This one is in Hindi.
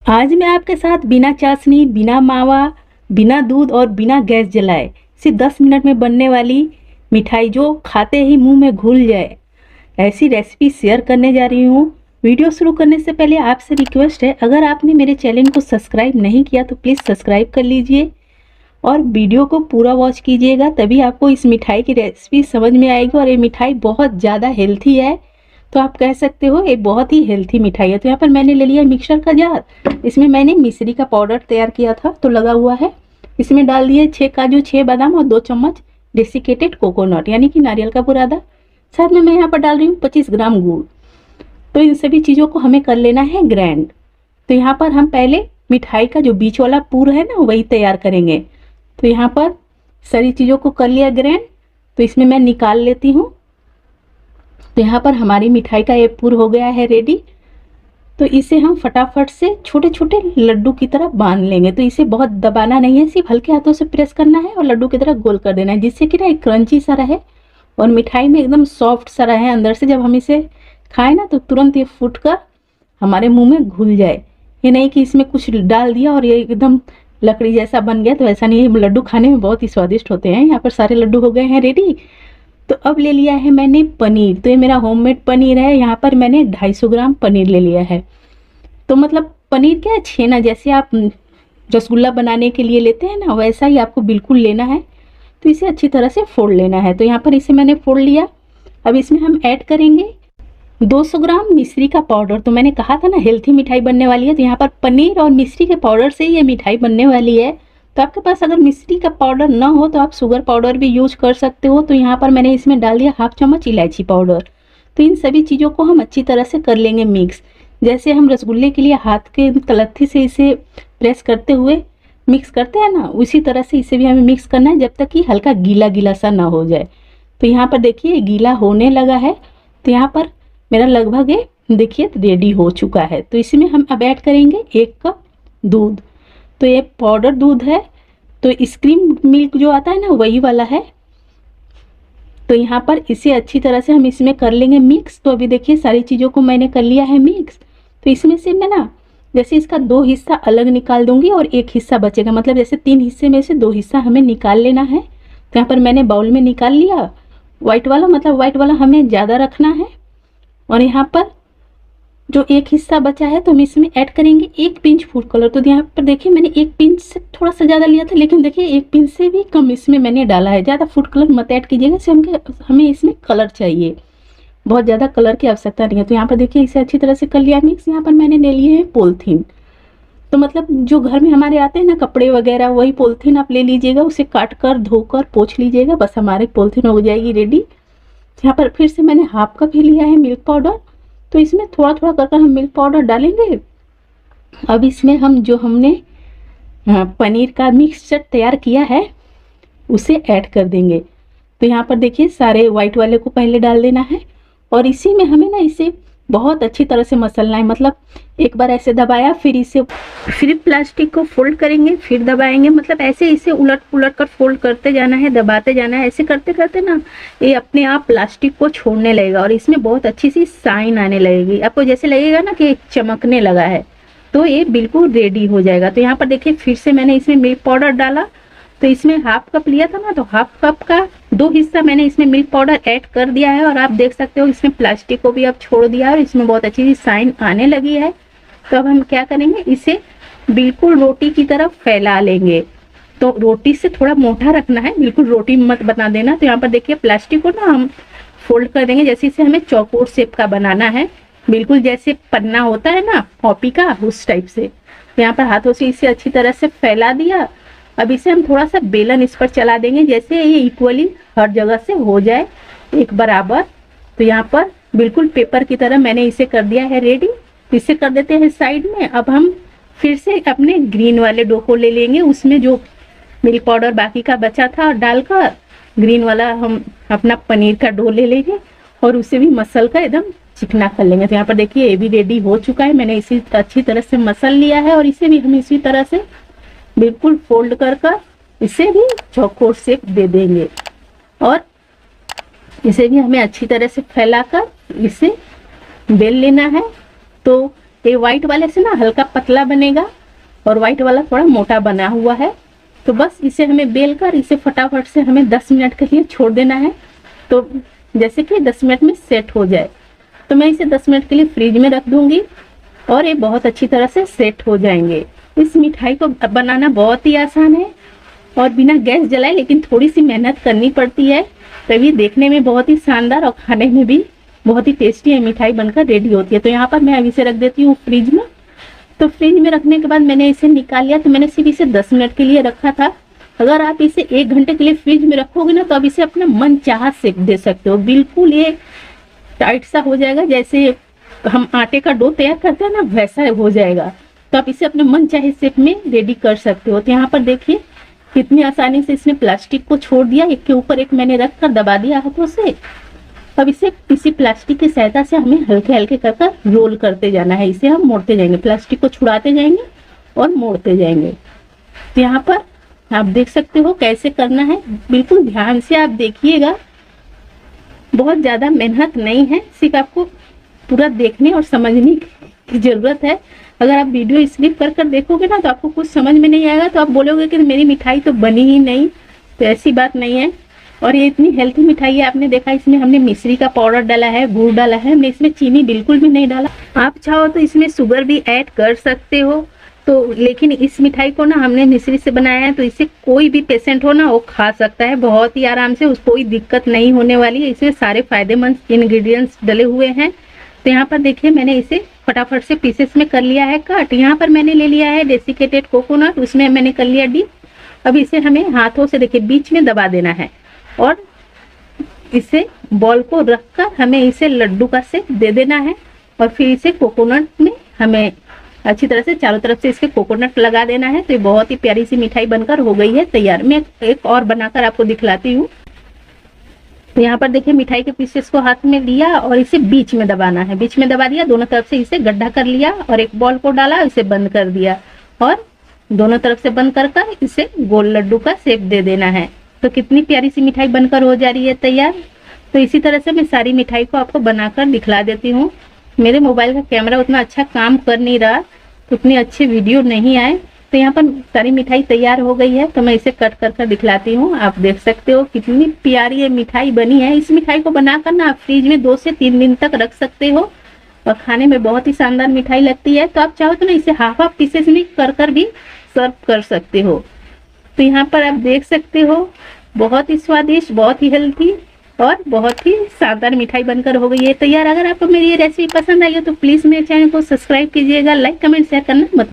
आज मैं आपके साथ बिना चाशनी, बिना मावा, बिना दूध और बिना गैस जलाए सिर्फ 10 मिनट में बनने वाली मिठाई जो खाते ही मुंह में घुल जाए, ऐसी रेसिपी शेयर करने जा रही हूँ। वीडियो शुरू करने से पहले आपसे रिक्वेस्ट है, अगर आपने मेरे चैनल को सब्सक्राइब नहीं किया तो प्लीज़ सब्सक्राइब कर लीजिए और वीडियो को पूरा वॉच कीजिएगा, तभी आपको इस मिठाई की रेसिपी समझ में आएगी। और ये मिठाई बहुत ज़्यादा हेल्थी है, तो आप कह सकते हो ये बहुत ही हेल्थी मिठाई है। तो यहाँ पर मैंने ले लिया मिक्सर का जार, इसमें मैंने मिश्री का पाउडर तैयार किया था तो लगा हुआ है। इसमें डाल दिए 6 काजू, 6 बादाम और 2 चम्मच डेसिकेटेड कोकोनट यानी कि नारियल का बुरादा। साथ में मैं यहाँ पर डाल रही हूँ 25 ग्राम गुड़। तो इन सभी चीज़ों को हमें कर लेना है ग्राइंड। तो यहाँ पर हम पहले मिठाई का जो बीच वाला पूर है ना वही तैयार करेंगे। तो यहाँ पर सारी चीज़ों को कर लिया ग्राइंड, तो इसमें मैं निकाल लेती हूँ। तो यहाँ पर हमारी मिठाई का ये पूर हो गया है रेडी। तो इसे हम फटाफट से छोटे छोटे लड्डू की तरह बांध लेंगे। तो इसे बहुत दबाना नहीं है, सिर्फ हल्के हाथों से प्रेस करना है और लड्डू की तरह गोल कर देना है, जिससे कि ना एक क्रंची सा रहे और मिठाई में एकदम सॉफ्ट सा रहे अंदर से। जब हम इसे खाएं ना तो तुरंत ये फूट कर हमारे मुंह में घुल जाए। ये नहीं कि इसमें कुछ डाल दिया और ये एकदम लकड़ी जैसा बन गया, तो ऐसा नहीं है। लड्डू खाने में बहुत ही स्वादिष्ट होते हैं। यहाँ पर सारे लड्डू हो गए हैं रेडी। तो अब ले लिया है मैंने पनीर। तो ये मेरा होममेड पनीर है। यहाँ पर मैंने 250 ग्राम पनीर ले लिया है। तो मतलब पनीर क्या है, छेना, जैसे आप रसगुल्ला बनाने के लिए लेते हैं ना वैसा ही आपको बिल्कुल लेना है। तो इसे अच्छी तरह से फोड़ लेना है। तो यहाँ पर इसे मैंने फोड़ लिया। अब इसमें हम ऐड करेंगे 200 ग्राम मिश्री का पाउडर। तो मैंने कहा था ना हेल्थी मिठाई बनने वाली है, तो यहाँ पर पनीर और मिश्री के पाउडर से ही ये मिठाई बनने वाली है। तो आपके पास अगर मिश्री का पाउडर ना हो तो आप शुगर पाउडर भी यूज कर सकते हो। तो यहाँ पर मैंने इसमें डाल दिया 1/2 चम्मच इलायची पाउडर। तो इन सभी चीज़ों को हम अच्छी तरह से कर लेंगे मिक्स। जैसे हम रसगुल्ले के लिए हाथ के तलत्थी से इसे प्रेस करते हुए मिक्स करते हैं ना, उसी तरह से इसे भी हमें मिक्स करना है जब तक कि हल्का गीला गीला सा ना हो जाए। तो यहाँ पर देखिए गीला होने लगा है। तो यहाँ पर मेरा लगभग ये देखिए रेडी हो चुका है। तो इसमें हम अब ऐड करेंगे 1 कप दूध। तो ये पाउडर दूध है, तो स्क्रीम मिल्क जो आता है ना वही वाला है। तो यहाँ पर इसे अच्छी तरह से हम इसमें कर लेंगे मिक्स। तो अभी देखिए सारी चीज़ों को मैंने कर लिया है मिक्स। तो इसमें से मैं ना जैसे इसका 2 हिस्सा अलग निकाल दूंगी और 1 हिस्सा बचेगा, मतलब जैसे 3 हिस्से में से 2 हिस्सा हमें निकाल लेना है। तो यहाँ पर मैंने बाउल में निकाल लिया वाइट वाला, मतलब वाइट वाला हमें ज़्यादा रखना है। और यहाँ पर जो 1 हिस्सा बचा है तो हम इसमें ऐड करेंगे 1 पिंच फूड कलर। तो यहाँ पर देखिए मैंने 1 पिंच से थोड़ा सा ज़्यादा लिया था, लेकिन देखिए 1 पिंच से भी कम इसमें मैंने डाला है। ज़्यादा फूड कलर मत ऐड कीजिएगा, से हमें इसमें कलर चाहिए, बहुत ज़्यादा कलर की आवश्यकता नहीं है। तो यहाँ पर देखिए इसे अच्छी तरह से कर लिया मिक्स। यहाँ पर मैंने ले लिए हैं पॉलीथीन। तो मतलब जो घर में हमारे आते हैं ना कपड़े वगैरह, वही पॉलीथीन आप ले लीजिएगा, उसे काट कर धोकर पोंछ लीजिएगा, बस हमारी पॉलीथीन हो जाएगी रेडी। यहाँ पर फिर से मैंने 1/2 कप ही लिया है मिल्क पाउडर। तो इसमें थोड़ा थोड़ा कर हम मिल्क पाउडर डालेंगे। अब इसमें हम जो हमने पनीर का मिक्सचर तैयार किया है उसे ऐड कर देंगे। तो यहाँ पर देखिए सारे वाइट वाले को पहले डाल देना है और इसी में हमें ना इसे बहुत अच्छी तरह से मसलना है। मतलब एक बार ऐसे दबाया, फिर प्लास्टिक को फोल्ड करेंगे, फिर दबाएंगे, मतलब ऐसे इसे उलट पुलट कर फोल्ड करते जाना है, दबाते जाना है। ऐसे करते करते ना ये अपने आप प्लास्टिक को छोड़ने लगेगा और इसमें बहुत अच्छी सी साइन आने लगेगी। आपको जैसे लगेगा ना कि चमकने लगा है, तो ये बिल्कुल रेडी हो जाएगा। तो यहाँ पर देखिए फिर से मैंने इसमें मिल्क पाउडर डाला। तो इसमें 1/2 कप लिया था ना, तो 1/2 कप का 2 हिस्सा मैंने इसमें मिल्क पाउडर ऐड कर दिया है। और आप देख सकते हो इसमें प्लास्टिक को भी अब छोड़ दिया है और इसमें बहुत अच्छी सी साइन आने लगी है। तो अब हम क्या करेंगे, इसे बिल्कुल रोटी की तरफ फैला लेंगे। तो रोटी से थोड़ा मोटा रखना है, बिल्कुल रोटी मत बना देना। तो यहाँ पर देखिए प्लास्टिक को ना हम फोल्ड कर देंगे, जैसे इसे हमें चौकोर शेप का बनाना है, बिल्कुल जैसे पन्ना होता है ना कॉपी का, उस टाइप से। तो यहाँ पर हाथों से इसे अच्छी तरह से फैला दिया। अब इसे हम थोड़ा सा बेलन इस पर चला देंगे, जैसे ये इक्वली हर जगह से हो जाए एक बराबर। तो यहाँ पर बिल्कुल पेपर की तरह मैंने इसे कर दिया है रेडी। इसे कर देते हैं साइड में। अब हम फिर से अपने ग्रीन वाले डो को ले लेंगे, उसमें जो मिल्क पाउडर बाकी का बचा था डालकर ग्रीन वाला हम अपना पनीर का डो ले लेंगे और उसे भी मसल कर एकदम चिकना कर लेंगे। तो यहाँ पर देखिए ये भी रेडी हो चुका है, मैंने इसे अच्छी तरह से मसल लिया है और इसे भी हम इसी तरह से बिल्कुल फोल्ड कर इसे भी चौकोर शेप दे देंगे और इसे भी हमें अच्छी तरह से फैलाकर इसे बेल लेना है। तो ये व्हाइट वाले से ना हल्का पतला बनेगा और व्हाइट वाला थोड़ा मोटा बना हुआ है। तो बस इसे हमें बेल कर इसे फटाफट से हमें 10 मिनट के लिए छोड़ देना है, तो जैसे कि 10 मिनट में सेट हो जाए। तो मैं इसे 10 मिनट के लिए फ्रिज में रख दूंगी और ये बहुत अच्छी तरह से सेट हो जाएंगे। इस मिठाई को बनाना बहुत ही आसान है और बिना गैस जलाए, लेकिन थोड़ी सी मेहनत करनी पड़ती है, तभी देखने में बहुत ही शानदार और खाने में भी बहुत ही टेस्टी है मिठाई बनकर रेडी होती है। तो यहाँ पर मैं अभी इसे रख देती हूँ फ्रिज में। तो फ्रिज में रखने के बाद मैंने इसे निकाल लिया। तो मैंने सिर्फ इसे 10 मिनट के लिए रखा था। अगर आप इसे 1 घंटे के लिए फ्रिज में रखोगे ना, तो आप इसे अपना मन चाहा शेप दे सकते हो। बिल्कुल ये टाइट सा हो जाएगा, जैसे हम आटे का डो तैयार करते हैं ना, वैसा हो जाएगा। तो आप इसे अपने मन चाहे शेप में रेडी कर सकते हो। तो यहाँ पर देखिए कितनी आसानी से इसने प्लास्टिक को छोड़ दिया, एक के ऊपर एक मैंने रख कर दबा दिया हाथों से। अब इसे किसी प्लास्टिक की सहायता से हमें हल्के हल्के कर रोल करते जाना है। इसे हम मोड़ते जाएंगे, प्लास्टिक को छुड़ाते जाएंगे और मोड़ते जाएंगे। तो यहाँ पर आप देख सकते हो कैसे करना है, बिल्कुल ध्यान से आप देखिएगा। बहुत ज्यादा मेहनत नहीं है, सिर्फ आपको पूरा देखने और समझने की जरूरत है। अगर आप वीडियो स्किप कर देखोगे ना, तो आपको कुछ समझ में नहीं आएगा, तो आप बोलोगे कि मेरी मिठाई तो बनी ही नहीं। तो ऐसी बात नहीं है। और ये इतनी हेल्थी मिठाई है। आपने देखा इसमें हमने मिश्री का पाउडर डाला है, गुड़ डाला है, हमने इसमें चीनी बिल्कुल भी नहीं डाला। आप चाहो तो इसमें शुगर भी ऐड कर सकते हो। तो लेकिन इस मिठाई को ना हमने मिश्री से बनाया है, तो इसे कोई भी पेशेंट हो ना वो खा सकता है बहुत ही आराम से, उसको कोई दिक्कत नहीं होने वाली है। इसमें सारे फायदेमंद इंग्रेडिएंट्स डले हुए हैं। तो यहाँ पर देखिए मैंने इसे फटाफट से पीसेस में कर लिया है कट। यहाँ पर मैंने ले लिया है डेसिकेटेड कोकोनट, उसमें मैंने कर लिया डीप। अब इसे हमें हाथों से देखिए बीच में दबा देना है और इसे बॉल को रखकर हमें इसे लड्डू का शेप दे देना है। और फिर इसे कोकोनट में हमें अच्छी तरह से चारों तरफ से इसके कोकोनट लगा देना है। तो ये बहुत ही प्यारी सी मिठाई बनकर हो गई है तैयार। मैं एक और बनाकर आपको दिखलाती हूँ। तो यहाँ पर देखिए मिठाई के पीसेस को हाथ में लिया और इसे बीच में दबाना है। बीच में दबा दिया, दोनों तरफ से इसे गड्ढा कर लिया और एक बॉल को डाला, इसे बंद कर दिया और दोनों तरफ से बंद कर इसे गोल लड्डू का शेप दे देना है। तो कितनी प्यारी सी मिठाई बनकर हो जा रही है तैयार। तो इसी तरह से मैं सारी मिठाई को आपको बनाकर दिखला देती हूँ। मेरे मोबाइल का कैमरा उतना अच्छा काम कर नहीं रहा, तो उतनी अच्छी वीडियो नहीं आए। तो यहाँ पर सारी मिठाई तैयार हो गई है, तो मैं इसे कट कर दिखलाती हूँ। आप देख सकते हो कितनी प्यारी ये मिठाई बनी है। इस मिठाई को बनाकर ना आप फ्रिज में 2 से 3 दिन तक रख सकते हो और खाने में बहुत ही शानदार मिठाई लगती है। तो आप चाहो तो ना इसे हाफ पीसेस में कर भी सर्व कर सकते हो। तो यहाँ पर आप देख सकते हो बहुत ही स्वादिष्ट, बहुत ही हेल्थी और बहुत ही शानदार मिठाई बनकर हो गई है तैयार। अगर आपको मेरी ये रेसिपी पसंद आई हो तो प्लीज मेरे चैनल को सब्सक्राइब कीजिएगा, लाइक कमेंट शेयर करना मत